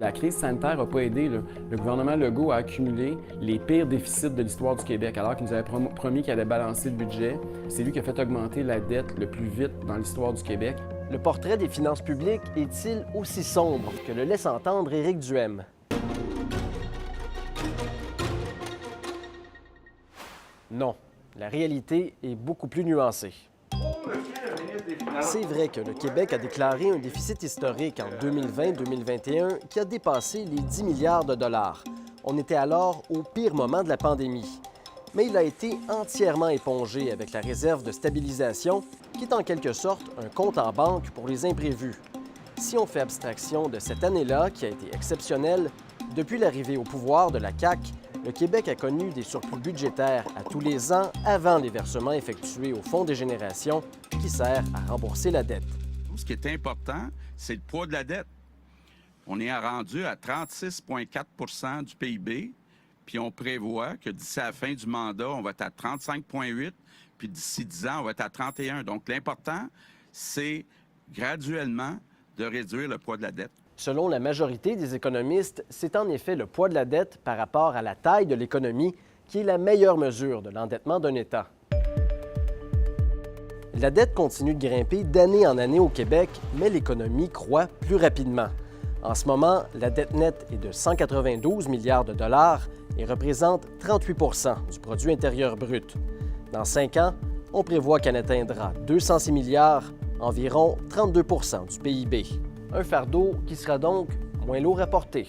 La crise sanitaire n'a pas aidé. Le gouvernement Legault a accumulé les pires déficits de l'histoire du Québec, alors qu'il nous avait promis qu'il allait balancer le budget. C'est lui qui a fait augmenter la dette le plus vite dans l'histoire du Québec. Le portrait des finances publiques est-il aussi sombre que le laisse entendre Éric Duhem? Non, la réalité est beaucoup plus nuancée. C'est vrai que le Québec a déclaré un déficit historique en 2020-2021 qui a dépassé les 10 milliards de dollars. On était alors au pire moment de la pandémie. Mais il a été entièrement épongé avec la réserve de stabilisation, qui est en quelque sorte un compte en banque pour les imprévus. Si on fait abstraction de cette année-là, qui a été exceptionnelle, depuis l'arrivée au pouvoir de la CAQ, le Québec a connu des surplus budgétaires à tous les ans avant les versements effectués au Fonds des générations qui sert à rembourser la dette. Ce qui est important, c'est le poids de la dette. On est rendu à 36,4 du PIB, puis on prévoit que d'ici à la fin du mandat, on va être à 35,8, puis d'ici 10 ans, on va être à 31. Donc l'important, c'est graduellement de réduire le poids de la dette. Selon la majorité des économistes, c'est en effet le poids de la dette par rapport à la taille de l'économie qui est la meilleure mesure de l'endettement d'un État. La dette continue de grimper d'année en année au Québec, mais l'économie croît plus rapidement. En ce moment, la dette nette est de 192 milliards de dollars et représente 38 du produit intérieur brut. Dans 5 ans, on prévoit qu'elle atteindra 206 milliards, environ 32 du PIB. Un fardeau qui sera donc moins lourd à porter.